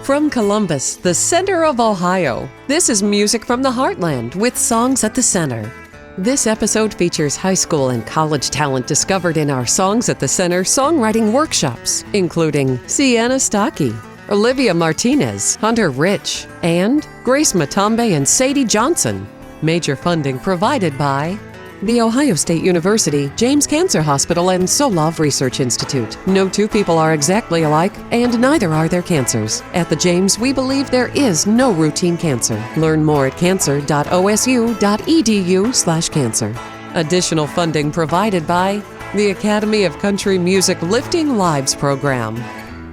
From Columbus, the center of Ohio, this is Music from the Heartland with Songs at the Center. This episode features high school and college talent discovered in our Songs at the Center songwriting workshops, including Sienna Stocky, Olivia Martinez, Hunter Rich, and Grace Matombe and Sadie Johnson. Major funding provided by The Ohio State University, James Cancer Hospital, and Solove Research Institute. No two people are exactly alike, and neither are their cancers. At the James, we believe there is no routine cancer. Learn more at cancer.osu.edu/cancer. Additional funding provided by the Academy of Country Music Lifting Lives Program,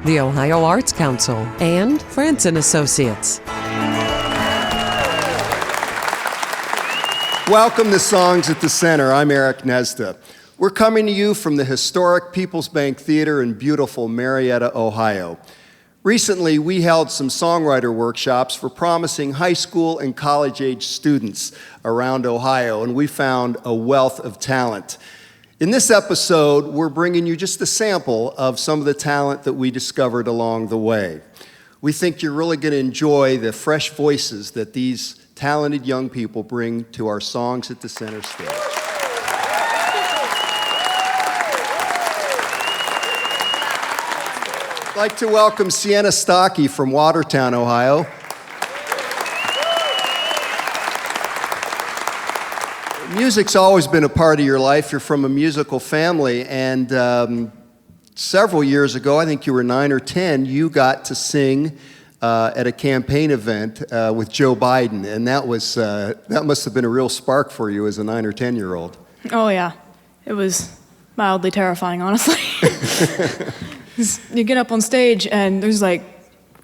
the Ohio Arts Council, and France & Associates. Welcome to Songs at the Center. I'm Eric Gnezda. We're coming to you from the historic People's Bank Theater in beautiful Marietta, Ohio. Recently, we held some songwriter workshops for promising high school and college-age students around Ohio, and we found a wealth of talent. In this episode, we're bringing you just a sample of some of the talent that we discovered along the way. We think you're really going to enjoy the fresh voices that these talented young people bring to our Songs at the Center stage. I'd like to welcome Sienna Stocky from Watertown, Ohio. Music's always been a part of your life. You're from a musical family, and several years ago, I think you were 9 or 10, you got to sing at a campaign event with Joe Biden, and that must have been a real spark for you as a 9 or 10-year-old. Oh yeah, it was mildly terrifying, honestly. You get up on stage and there's like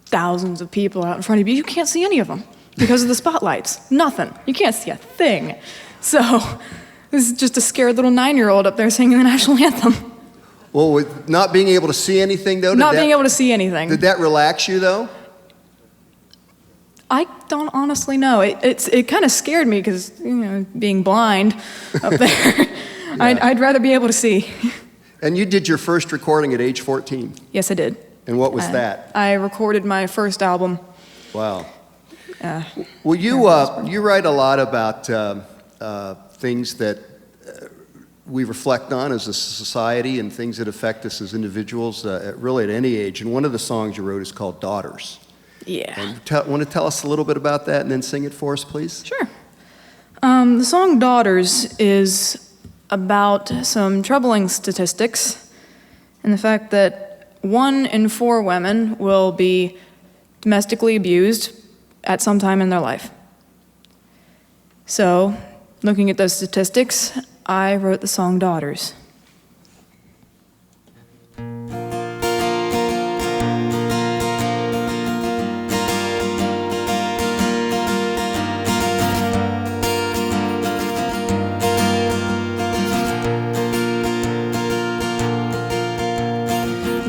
thousands of people out in front of you. You can't see any of them because of the spotlights. Nothing. You can't see a thing. So this is just a scared little 9-year-old up there singing the national anthem. Well, with not being able to see anything, though, Not being able to see anything. Did that relax you, though? I don't honestly know. It kind of scared me because, being blind up there, yeah. I'd rather be able to see. And you did your first recording at age 14. Yes, I did. And what was that? I recorded my first album. Wow. Well, you write a lot about things that we reflect on as a society and things that affect us as individuals, really at any age. And one of the songs you wrote is called Daughters. Yeah. And want to tell us a little bit about that and then sing it for us, please? Sure. The song Daughters is about some troubling statistics and the fact that 1 in 4 women will be domestically abused at some time in their life. So, looking at those statistics, I wrote the song Daughters.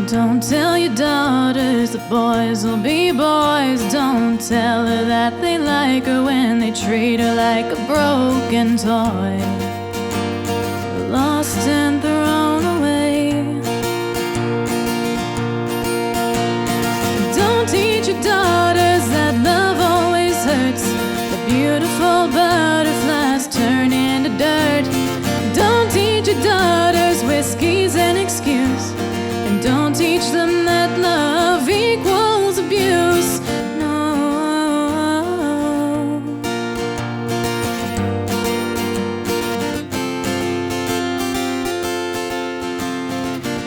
Don't tell your daughters that boys will be boys. Don't tell her that they like her when they treat her like a broken toy, lost and thrown away. Don't teach your daughters that love always hurts, that beautiful butterflies turn into dirt. Don't teach your daughters whiskey's an excuse, and don't teach them that love equals abuse. No.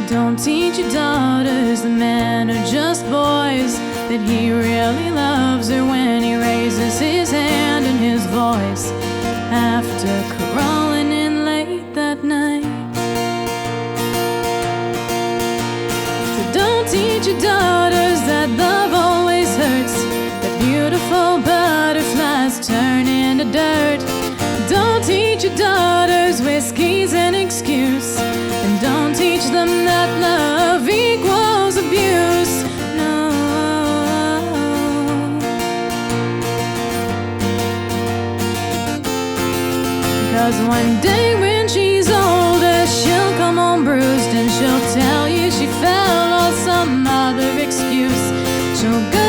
Don't teach your daughters that men are just boys, that he really loves her when he raises his hand and his voice after crawling in late that night. Don't teach your daughters that love always hurts, that beautiful butterflies turn into dirt. Don't teach your daughters whiskey's an excuse, and don't teach them that love equals abuse. No. 'Cause one day when she's older, she'll come home bruised and she'll tell you she fell or some other excuse. She'll go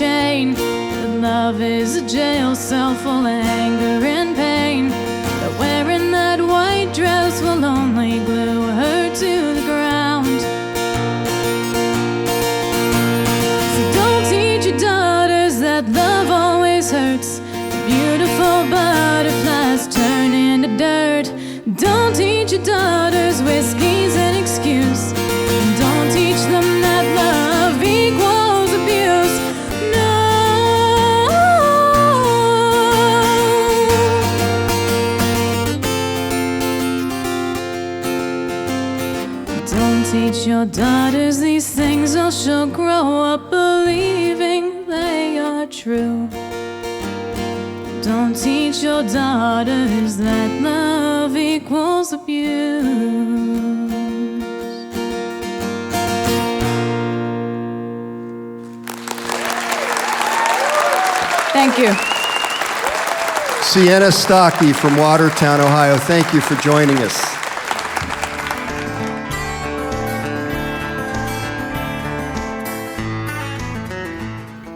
chain. That love is a jail cell full of anger and pain. That wearing that white dress will only glue her to the ground. So don't teach your daughters that love always hurts. The beautiful butterflies turn into dirt. Don't teach your daughters whiskey's an excuse. And don't teach them that love equals abuse. No. Don't teach your daughters these things, or she'll grow up believing they are true. Don't teach your daughters that love equals abuse. Thank you. Sienna Stocky from Watertown, Ohio, thank you for joining us.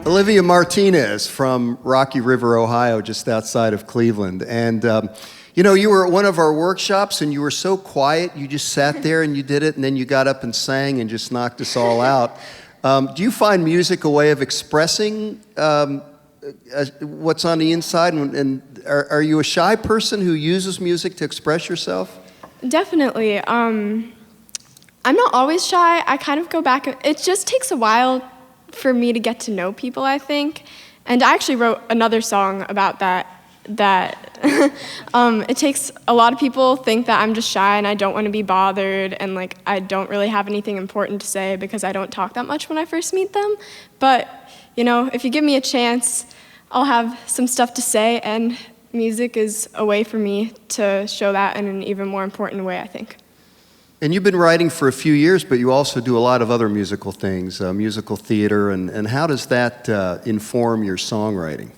Olivia Martinez from Rocky River, Ohio, just outside of Cleveland. And, you know, you were at one of our workshops and you were so quiet. You just sat there and you did it, and then you got up and sang and just knocked us all out. Do you find music a way of expressing what's on the inside? And are you a shy person who uses music to express yourself? Definitely. I'm not always shy. I kind of go back. It just takes a while for me to get to know people, I think. And I actually wrote another song about that. It takes a lot of people think that I'm just shy and I don't want to be bothered, and like I don't really have anything important to say because I don't talk that much when I first meet them. But you know, if you give me a chance, I'll have some stuff to say, and music is a way for me to show that in an even more important way, I think. And you've been writing for a few years, but you also do a lot of other musical things, musical theater, and how does that inform your songwriting?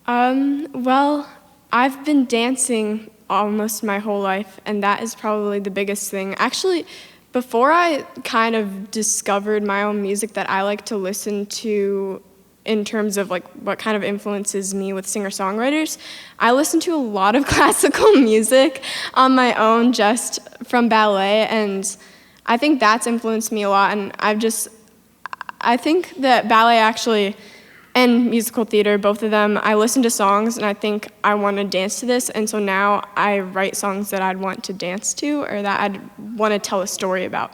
Well, I've been dancing almost my whole life, and that is probably the biggest thing. Actually, before I kind of discovered my own music that I like to listen to in terms of like what kind of influences me with singer-songwriters, I listen to a lot of classical music on my own just from ballet, and I think that's influenced me a lot. And I think that ballet actually, and musical theater, both of them, I listen to songs and I think I want to dance to this, and so now I write songs that I'd want to dance to or that I'd want to tell a story about.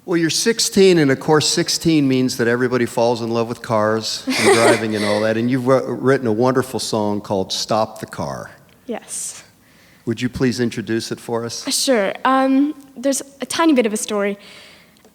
Well, you're 16, and of course 16 means that everybody falls in love with cars and driving and all that, and you've written a wonderful song called Stop the Car. Yes. Would you please introduce it for us? Sure. There's a tiny bit of a story.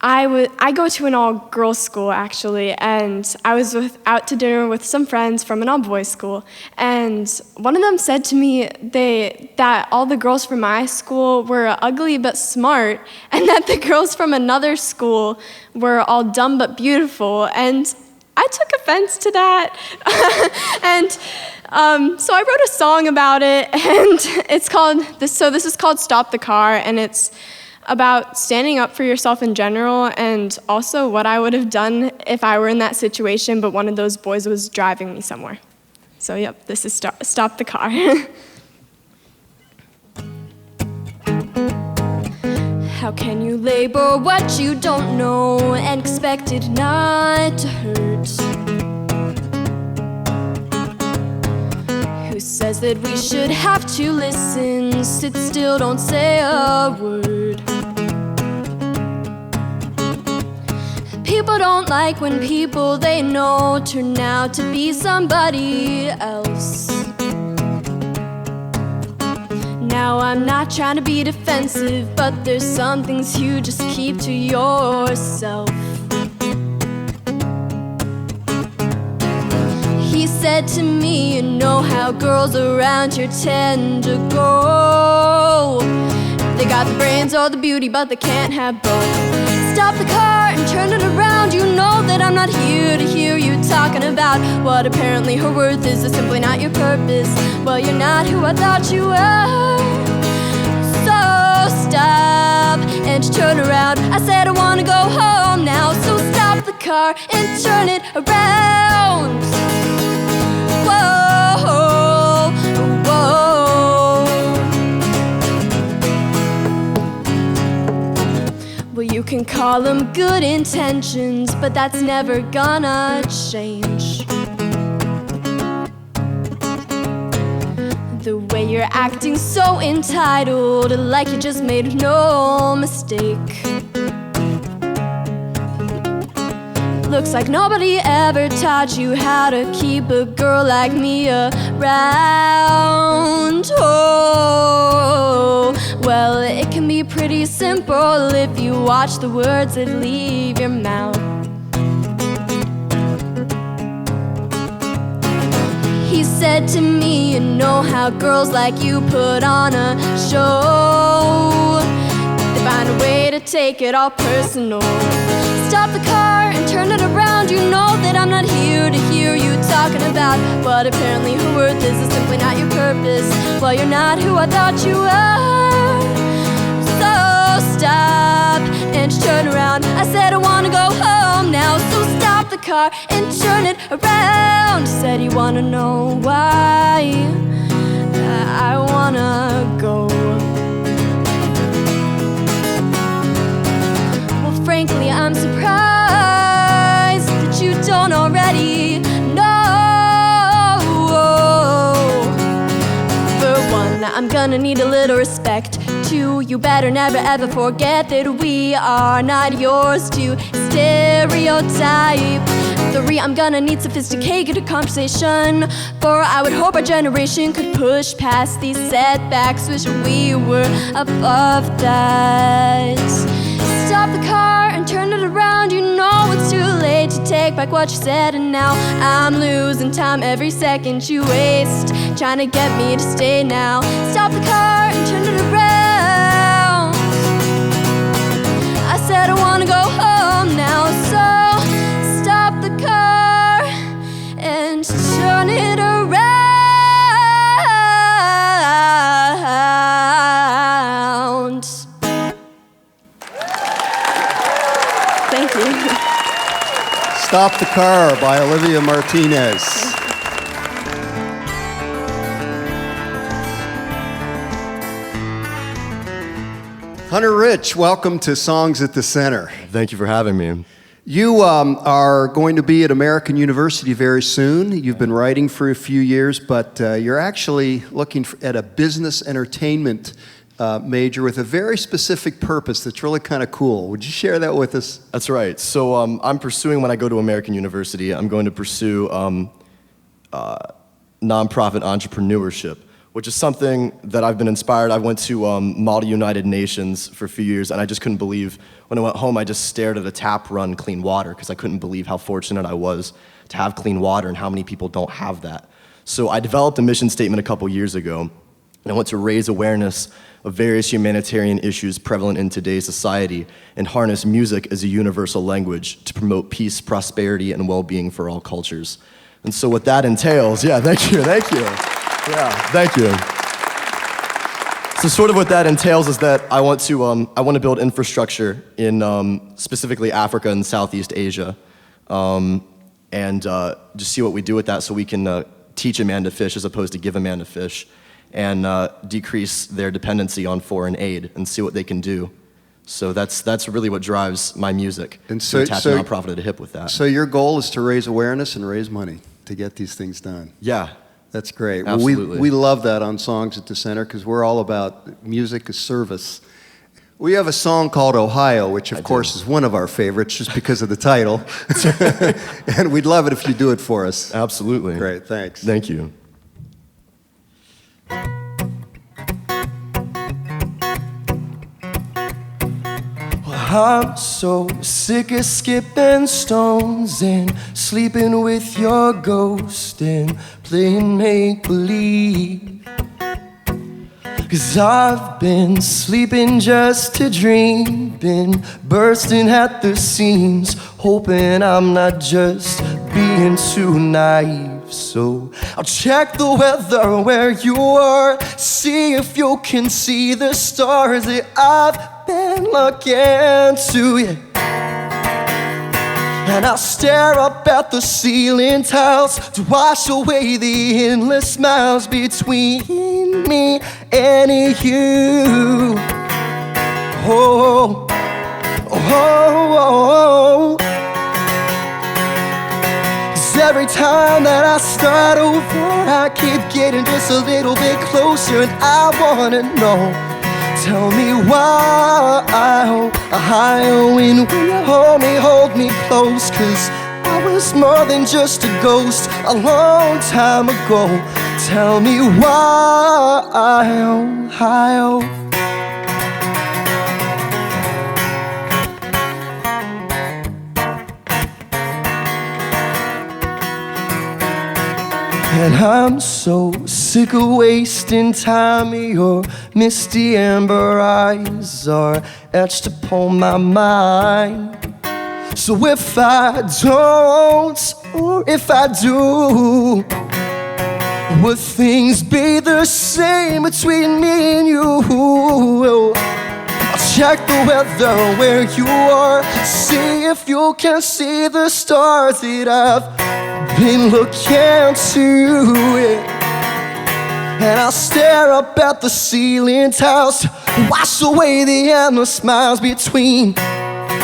I go to an all-girls school, actually, and I was out to dinner with some friends from an all-boys school, and one of them said to me that all the girls from my school were ugly but smart, and that the girls from another school were all dumb but beautiful, and I took offense to that, and so I wrote a song about it, and it's called, this is called Stop the Car, and it's about standing up for yourself in general, and also what I would have done if I were in that situation, but one of those boys was driving me somewhere. So yep, this is Stop the Car. How can you labor what you don't know and expect it not to hurt? Who says that we should have to listen? Sit still, don't say a word. People don't like when people they know turn out to be somebody else. Now I'm not trying to be defensive, but there's some things you just keep to yourself. He said to me, you know how girls around here tend to go. They got the brains or the beauty, but they can't have both. Stop the car and turn it around. You know that I'm not here to hear you talking about what apparently her worth is. It's simply not your purpose. Well, you're not who I thought you were. So stop and turn around. I said I wanna go home now, so stop the car. car and turn it around. Whoa, whoa. Well, you can call them good intentions, but that's never gonna change the way you're acting, so entitled, like you just made no mistake. Looks like nobody ever taught you how to keep a girl like me around. Oh, well, it can be pretty simple if you watch the words that leave your mouth. He said to me, you know how girls like you put on a show. They find a way to take it all personal. Stop the car and turn it around. You know that I'm not here to hear you talking about what apparently her worth is simply not your purpose. Well, you're not who I thought you were. So stop and turn around. I said I wanna go home now, so stop the car and turn it around. Said you wanna know why I wanna go. Frankly, I'm surprised that you don't already know. For one, I'm gonna need a little respect. Two, you better never ever forget that we are not yours to stereotype. Three, I'm gonna need sophisticated conversation. Four, I would hope our generation could push past these setbacks. Wish we were above that. Stop the car and turn it around. You know it's too late to take back what you said, and now I'm losing time every second you waste trying to get me to stay now. Stop the car and turn it around. I said I wanna go home now, so stop the car and turn it around. Thank you. Stop the Car by Olivia Martinez. Hunter Rich, welcome to Songs at the Center. Thank you for having me. You are going to be at American University very soon. You've been writing for a few years, but you're actually looking at a business entertainment major with a very specific purpose that's really kind of cool. Would you share that with us? That's right. So I'm pursuing, when I go to American University, I'm going to pursue nonprofit entrepreneurship, which is something that I've been inspired. I went to Model United Nations for a few years, and I just couldn't believe, when I went home, I just stared at a tap run clean water, because I couldn't believe how fortunate I was to have clean water and how many people don't have that. So I developed a mission statement a couple years ago, and I want to raise awareness of various humanitarian issues prevalent in today's society and harness music as a universal language to promote peace, prosperity, and well-being for all cultures. And so what that entails, yeah, thank you. Yeah, thank you. So sort of what that entails is that I want to build infrastructure in specifically Africa and Southeast Asia, and just see what we do with that so we can teach a man to fish as opposed to give a man to fish, and decrease their dependency on foreign aid and see what they can do. So that's really what drives my music. And so attach a nonprofit at the hip with that. So your goal is to raise awareness and raise money to get these things done. Yeah. That's great. Absolutely. Well, we love that on Songs at the Center because we're all about music as service. We have a song called Ohio, which of course is one of our favorites just because of the title. And we'd love it if you do it for us. Absolutely. Great, thanks. Thank you. I'm so sick of skipping stones and sleeping with your ghost and playing make-believe. 'Cause I've been sleeping just to dream, been bursting at the seams, hoping I'm not just being too naive. So I'll check the weather where you are, see if you can see the stars that I've been looking to. Yeah. And I'll stare up at the ceiling tiles to wash away the endless miles between me and you. Oh, oh, oh, oh. 'Cause every time that I start over, I keep getting just a little bit closer, and I wanna know. Tell me why, when you hold me close. 'Cause I was more than just a ghost a long time ago. Tell me why, And I'm so sick of wasting time. Your misty amber eyes are etched upon my mind. So if I don't, or if I do, would things be the same between me and you? I'll check the weather where you are, see if you can see the stars that I've been looking to. And I'll stare up at the ceiling tiles to wash away the endless miles between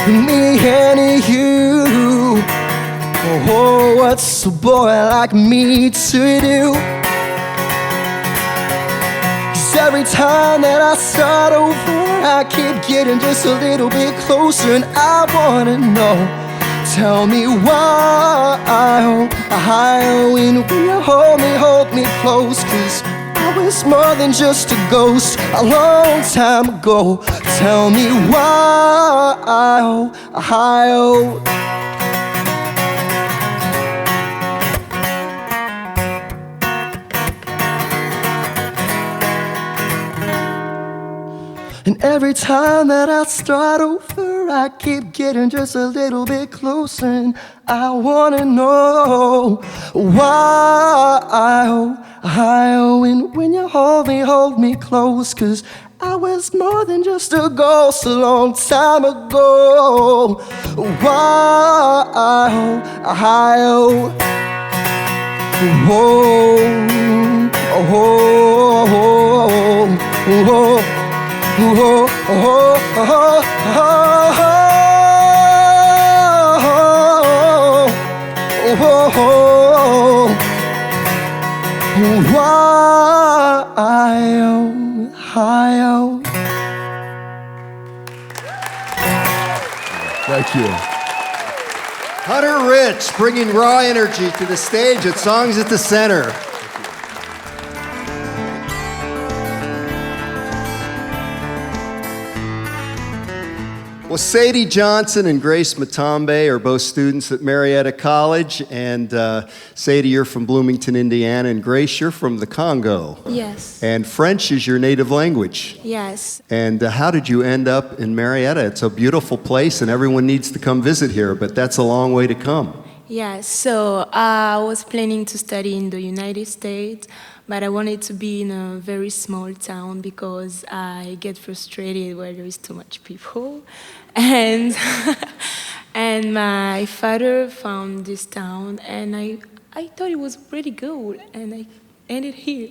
me and you. Oh, what's a boy like me to do? 'Cause every time that I start over, I keep getting just a little bit closer, and I wanna know. Tell me why, when you hold me close. 'Cause I was more than just a ghost a long time ago. Tell me why, And every time that I start over, I keep getting just a little bit closer, and I wanna know why, when you hold me close. 'Cause I was more than just a ghost a long time ago. Why, Thank you. Hunter Rich bringing raw energy to the stage at Songs at the Center. Well, Sadie Johnson and Grace Matombe are both students at Marietta College, and Sadie, you're from Bloomington, Indiana, and Grace, you're from the Congo. Yes. And French is your native language. Yes. And how did you end up in Marietta? It's a beautiful place, and everyone needs to come visit here, but that's a long way to come. Yes. So I was planning to study in the United States, but I wanted to be in a very small town because I get frustrated where there is too much people. And and my father found this town, and I thought it was pretty good, and I ended here.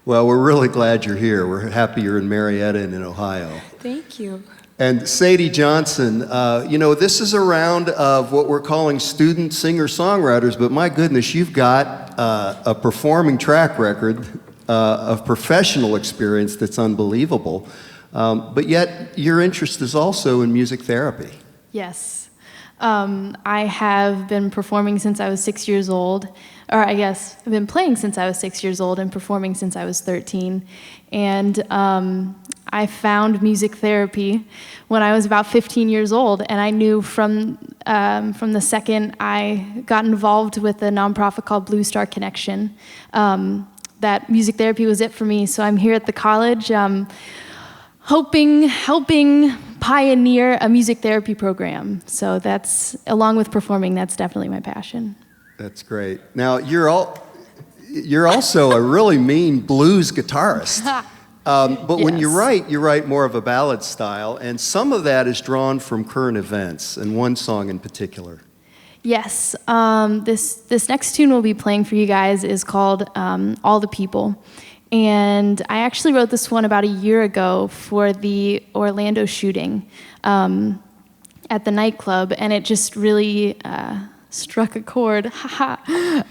Well, we're really glad you're here. We're happy you're in Marietta and in Ohio. Thank you. And Sadie Johnson, you know, this is a round of what we're calling student singer-songwriters, but my goodness, you've got a performing track record of professional experience that's unbelievable. But yet, your interest is also in music therapy. Yes. I have been performing since I was 6 years old, or I guess I've been playing since I was 6 years old and performing since I was 13. And I found music therapy when I was about 15 years old, and I knew from the second I got involved with a nonprofit called Blue Star Connection that music therapy was it for me. So I'm here at the college helping pioneer a music therapy program. So that's, along with performing, that's definitely my passion. That's great. Now, you're also a really mean blues guitarist. But Yes. when you write more of a ballad style, and some of that is drawn from current events, and one song in particular. Yes. This next tune we'll be playing for you guys is called All the People. And I actually wrote this one about a year ago for the Orlando shooting at the nightclub, and it just really struck a chord,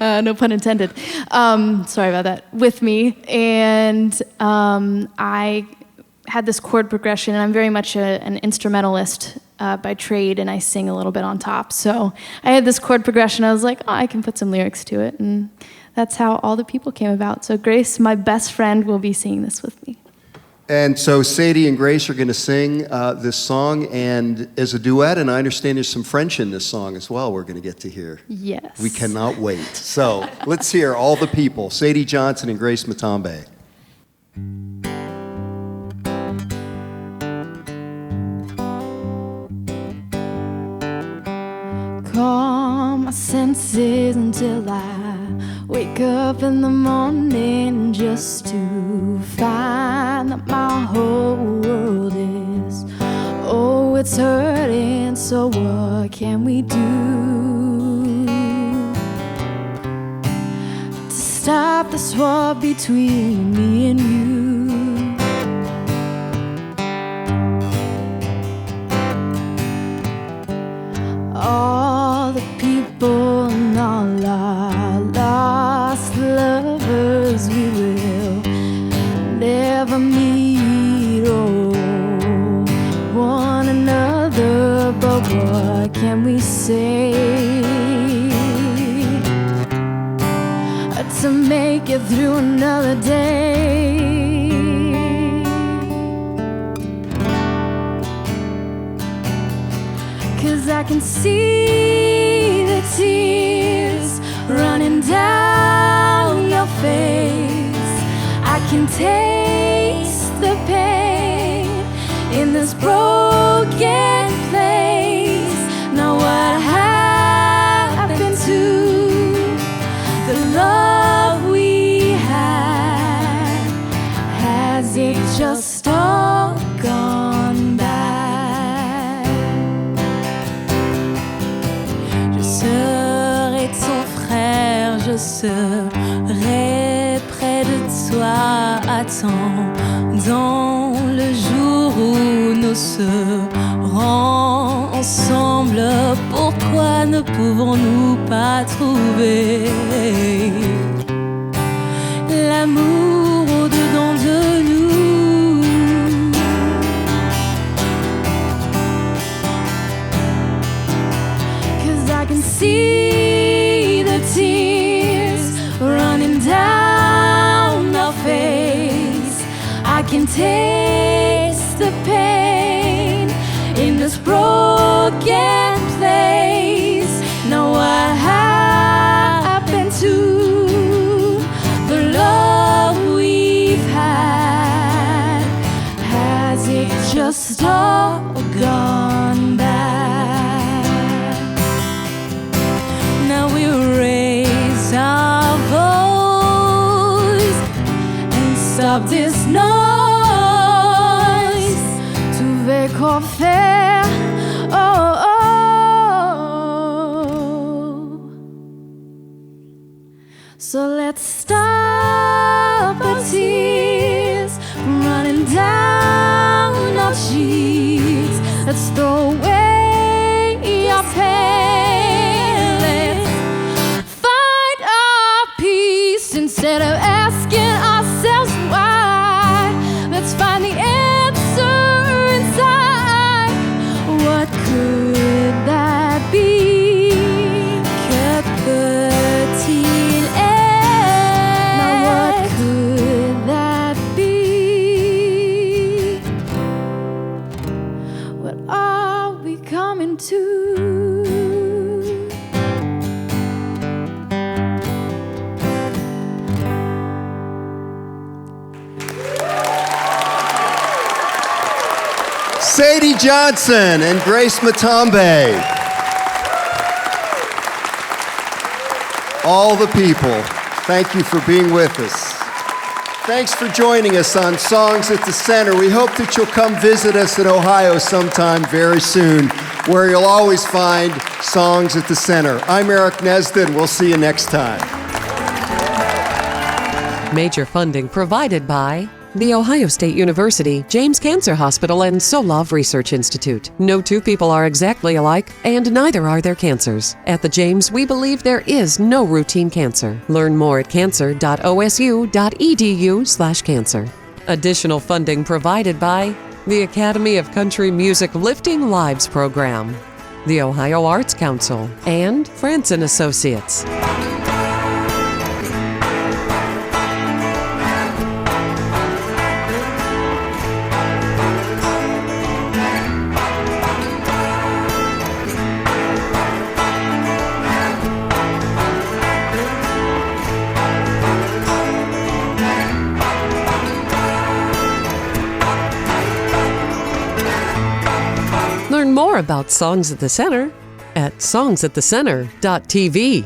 no pun intended, sorry about that, with me. And I had this chord progression, and I'm very much an instrumentalist by trade, and I sing a little bit on top. So I had this chord progression. I was like, oh, I can put some lyrics to it, and that's how All the People came about. So Grace, my best friend, will be singing this with me. And so Sadie and Grace are going to sing this song and as a duet, and I understand there's some French in this song as well we're going to get to hear. Yes. We cannot wait. So let's hear All the People, Sadie Johnson and Grace Matombe. Calm my senses until I wake up in the morning just to find that my whole world is, oh, it's hurting, so what can we do to stop this war between me and you? All the people and all our lost lovers, we will never meet, oh, one another, but what can we say to make it through another day? 'Cause I can see the tears running down your face. I can taste the pain in this broken place. Now what happened to the love we had? Has it just all gone back? Je serai ton frère, je serai près de toi. Attends le jour où nous serons ensemble. Pourquoi ne pouvons-nous pas trouver l'amour au-dedans de nous? 'Cause I can see the tears running down our face. I can taste the pain in this broken place. Now what happened to the love we've had? Has it just all gone back? Now we raise our voice and stop this noise. Tu veux quoi faire? Oh, oh. So let's stop our tears from running down our cheeks. Let's throw away our pain. Let's find our peace instead of asking ourselves why. Let's find the answer inside. What could that be? Que peut-il être? Now what could that be? What are we coming to? Sadie Johnson and Grace Matombe. All the People. Thank you for being with us. Thanks for joining us on Songs at the Center. We hope that you'll come visit us in Ohio sometime very soon, where you'll always find Songs at the Center. I'm Eric Gnezda, and we'll see you next time. Major funding provided by The Ohio State University, James Cancer Hospital, and Solov Research Institute. No two people are exactly alike, and neither are their cancers. At the James, we believe there is no routine cancer. Learn more at cancer.osu.edu/cancer. Additional funding provided by the Academy of Country Music Lifting Lives Program, the Ohio Arts Council, and France & Associates. Learn more about Songs at the Center at songsatthecenter.tv.